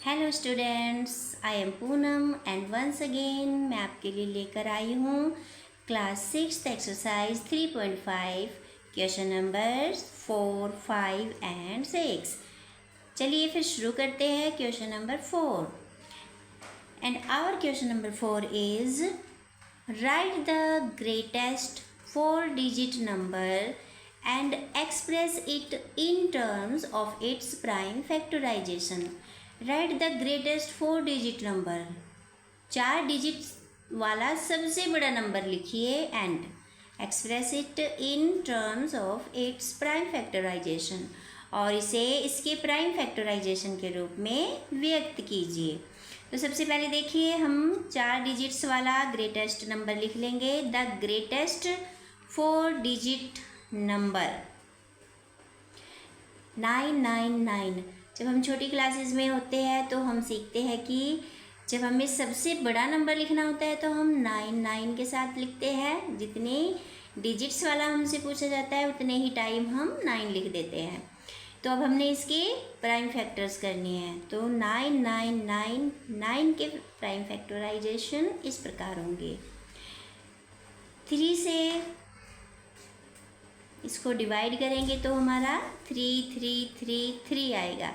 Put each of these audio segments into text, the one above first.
Hello students, I am Poonam and once again मैं आपके लिए लेकर आई हूँ class 6 exercise 3.5 question number 4, 5 and 6। चलिए फिर शुरू करते हैं question number 4। And our question number 4 is write the greatest 4-digit number and express it in terms of its prime factorization. Write the greatest 4-digit number. 4 digits वाला सबसे बड़ा number लिखिए and express it in terms of its prime factorization, और इसे इसके prime factorisation के रूप में व्यक्त कीजिए। तो सबसे पहले देखिए, हम 4 डिजिट्स वाला ग्रेटेस्ट नंबर लिख लेंगे। The greatest 4-digit number 999। जब हम छोटी क्लासेस में होते हैं तो हम सीखते हैं कि जब हमें सबसे बड़ा नंबर लिखना होता है तो हम 99 के साथ लिखते हैं। जितने डिजिट्स वाला हमसे पूछा जाता है उतने ही टाइम हम 9 लिख देते हैं। तो अब हमने इसके प्राइम फैक्टर्स करनी है। तो 9 के प्राइम फैक्टराइजेशन इस प्रकार होंगे। 3 से इसको डिवाइड करेंगे तो हमारा 3 आएगा।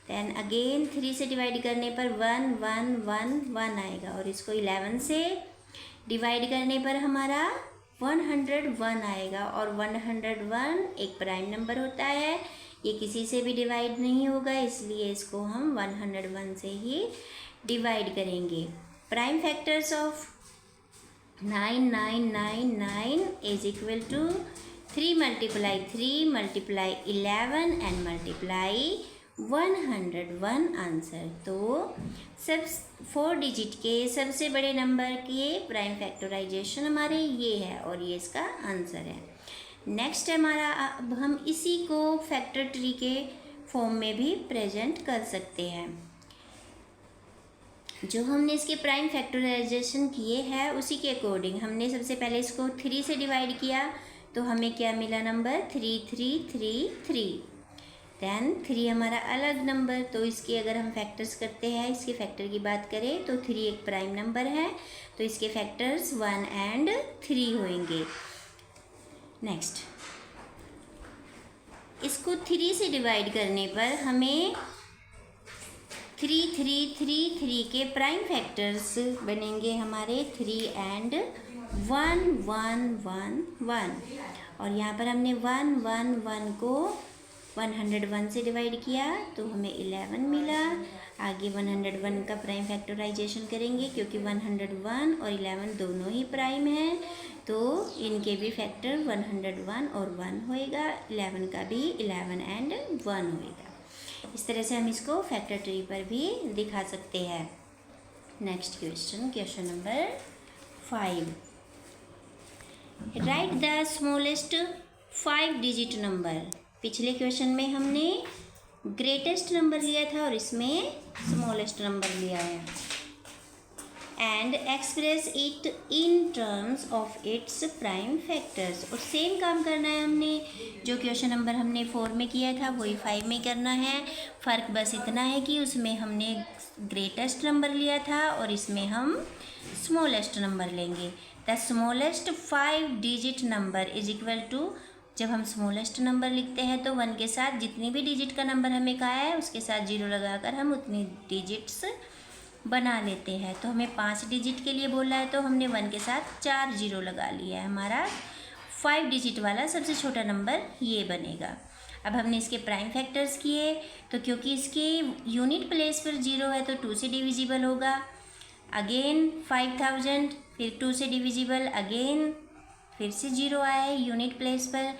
देन अगेन 3 से डिवाइड करने पर 1 आएगा, और इसको 11 से डिवाइड करने पर हमारा 101 आएगा। और 101 एक प्राइम नंबर होता है, ये किसी से भी डिवाइड नहीं होगा, इसलिए इसको हम 101 से ही डिवाइड करेंगे। Prime factors of 9999 is equal to 3 multiply 3 multiply 11 and multiply 101 answer. तो सब 4 डिजिट के सबसे बड़े नंबर के प्राइम फैक्टराइजेशन हमारे ये है, और ये इसका आंसर है। नेक्स्ट हमारा, अब हम इसी को फैक्टर ट्री के फॉर्म में भी प्रेजेंट कर सकते हैं। जो हमने इसके प्राइम फैक्टराइजेशन किए हैं उसी के अकॉर्डिंग हमने सबसे पहले इसको 3 से डिवाइड किया, तो हमें क्या मिला नंबर 3333। दैन 3 हमारा अलग नंबर, तो इसके अगर हम फैक्टर्स करते हैं, इसके फैक्टर की बात करें तो 3 एक प्राइम नंबर है, तो इसके फैक्टर्स 1 and 3 होंगे। नेक्स्ट, इसको 3 से डिवाइड करने पर हमें 3333 के प्राइम फैक्टर्स बनेंगे हमारे 3 and 1 और यहाँ पर हमने 1 को 101 से डिवाइड किया तो हमें 11 मिला। आगे 101 का प्राइम फैक्टराइजेशन करेंगे, क्योंकि 101 और 11 दोनों ही प्राइम हैं, तो इनके भी फैक्टर 101 और 1 होएगा, 11 का भी 11 and 1 होएगा। इस तरह से हम इसको फैक्टर ट्री पर भी दिखा सकते हैं। Next question number 5। Right the smallest 5-digit number. पिछले क्वेश्चन में हमने ग्रेटेस्ट नंबर लिया था और इसमें स्मॉलेस्ट नंबर लिया है। And express it in terms of its prime factors. और सेम काम करना है हमने, जो क्वेश्चन नंबर हमने 4 में किया था वही 5 में करना है। फ़र्क बस इतना है कि उसमें हमने ग्रेटेस्ट नंबर लिया था और इसमें हम स्मॉलेस्ट नंबर लेंगे। The smallest 5-digit number is equal to, जब हम स्मॉलेस्ट नंबर लिखते हैं तो 1 के साथ जितनी भी डिजिट का नंबर हमें कहा है उसके साथ 0 लगाकर हम उतनी डिजिट्स बना लेते हैं। तो हमें 5 डिजिट के लिए बोला है तो हमने 1 के साथ 4 0 लगा लिया है। हमारा 5-digit वाला सबसे छोटा नंबर ये बनेगा। अब हमने इसके प्राइम फैक्टर्स किए, तो क्योंकि इसके यूनिट प्लेस पर 0 है तो 2 से डिविजिबल होगा। अगेन 5000, फिर 2 से डिविजिबल, अगेन फिर से 0 आए यूनिट प्लेस पर,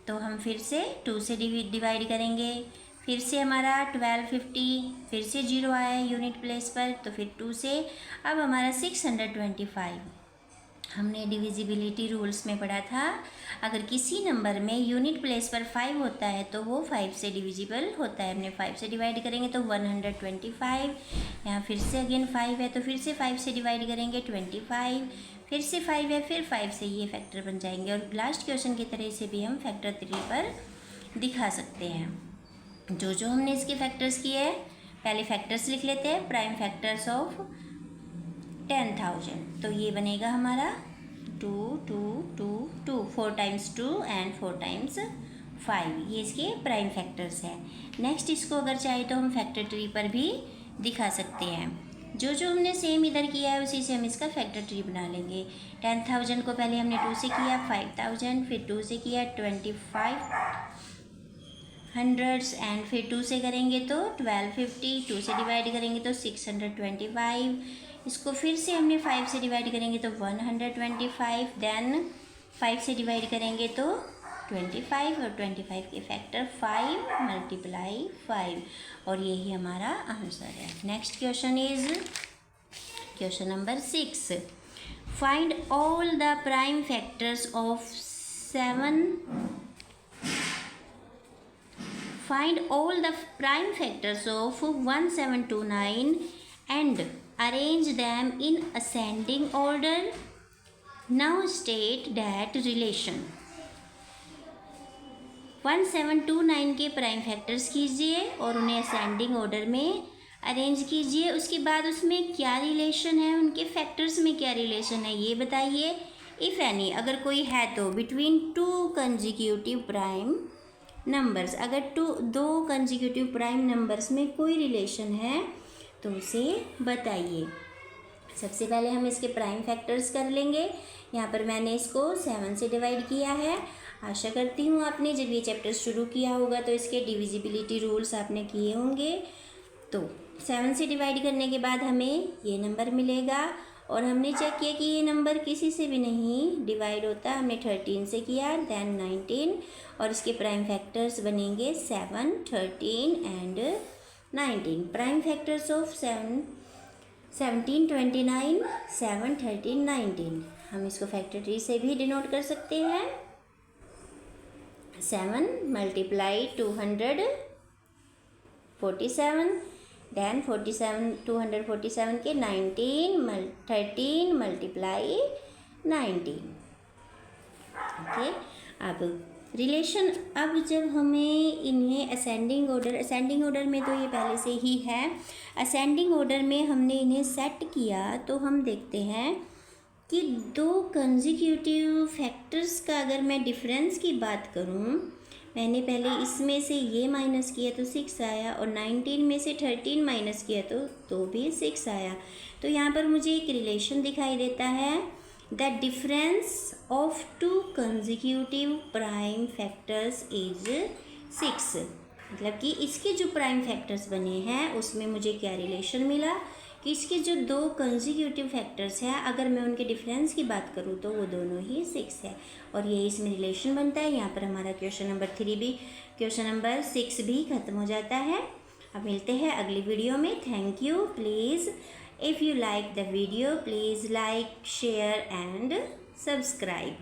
तो हम फिर से 2 से डिवाइड करेंगे। फिर से हमारा 1250, फिर से 0 आया यूनिट प्लेस पर, तो फिर 2 से। अब हमारा 625। हमने डिविजिबिलिटी रूल्स में पढ़ा था, अगर किसी नंबर में यूनिट प्लेस पर 5 होता है तो वो 5 से डिविजिबल होता है। हमने 5 से डिवाइड करेंगे तो 125। यहाँ फिर से अगेन 5 है तो फिर से 5 से डिवाइड करेंगे 25, फिर से 5 है, फिर 5 से ये फैक्टर बन जाएंगे। और लास्ट क्वेश्चन की तरह से भी हम फैक्टर 3 पर दिखा सकते हैं। जो हमने इसके फैक्टर्स किए हैं, पहले फैक्टर्स लिख लेते हैं, प्राइम फैक्टर्स ऑफ 10,000। तो ये बनेगा हमारा 2 2 2 2, 4 टाइम्स 2 एंड 4 टाइम्स 5, ये इसके प्राइम फैक्टर्स हैं। नेक्स्ट इसको अगर चाहे तो हम फैक्टर ट्री पर भी दिखा सकते हैं। जो जो हमने सेम इधर किया है उसी से हम इसका फैक्टर ट्री बना लेंगे। 10,000 को पहले हमने 2 से किया, 5,000, फिर 2 से किया 2500 एंड फिर 2 से करेंगे तो 1250, 2 से डिवाइड करेंगे तो 625, इसको फिर से हमने 5 से डिवाइड करेंगे तो 125, देन 5 से डिवाइड करेंगे तो 25 और 25 के फैक्टर 5 × 5 और यही हमारा आंसर है। Next question is question number 6। Find all the prime factors of 7 Find all the prime factors of 1729 and arrange them in ascending order. Now state that relation 1729 के प्राइम फैक्टर्स कीजिए और उन्हें ascending order में arrange कीजिए। उसके बाद उसमें क्या रिलेशन है, उनके फैक्टर्स में क्या रिलेशन है ये बताइए। इफ़ एनी, अगर कोई है तो, बिटवीन 2 कंजिक्यूटिव प्राइम नंबर्स, अगर दो कंजिक्यूटिव प्राइम नंबर्स में कोई रिलेशन है तो उसे बताइए। सबसे पहले हम इसके प्राइम फैक्टर्स कर लेंगे। यहाँ पर मैंने इसको 7 से डिवाइड किया है। आशा करती हूँ आपने जब ये चैप्टर शुरू किया होगा तो इसके डिविजिबिलिटी रूल्स आपने किए होंगे। तो 7 से डिवाइड करने के बाद हमें ये नंबर मिलेगा और हमने चेक किया कि ये नंबर किसी से भी नहीं डिवाइड होता। हमने 13 से किया, देन 19 और इसके प्राइम फैक्टर्स बनेंगे 7, 13 एंड 19। Prime factors of 17, 29, 7, 13, 19। हम इसको फैक्टर ट्री से भी डिनोट कर सकते हैं। 7 × 247, देन 247 के 13 × 19। ओके, अब रिलेशन, अब जब हमें इन्हें असेंडिंग ऑर्डर में तो ये पहले से ही है, असेंडिंग ऑर्डर में हमने इन्हें सेट किया तो हम देखते हैं कि 2 कंजिक्यूटिव फैक्टर्स का अगर मैं डिफरेंस की बात करूं, मैंने पहले इसमें से ये माइनस किया तो 6 आया और 19 में से 13 माइनस किया तो भी 6 आया। तो यहाँ पर मुझे एक रिलेशन दिखाई देता है, the difference of 2 consecutive prime factors is 6। मतलब कि इसके जो प्राइम फैक्टर्स बने हैं उसमें मुझे क्या रिलेशन मिला कि इसके जो 2 कंजिक्यूटिव फैक्टर्स हैं अगर मैं उनके डिफरेंस की बात करूँ तो वो दोनों ही 6 है और ये इसमें रिलेशन बनता है। यहाँ पर हमारा क्वेश्चन नंबर 6 भी ख़त्म हो जाता है। अब मिलते हैं अगली वीडियो में। Thank you. Please if you like the video please like, share and subscribe.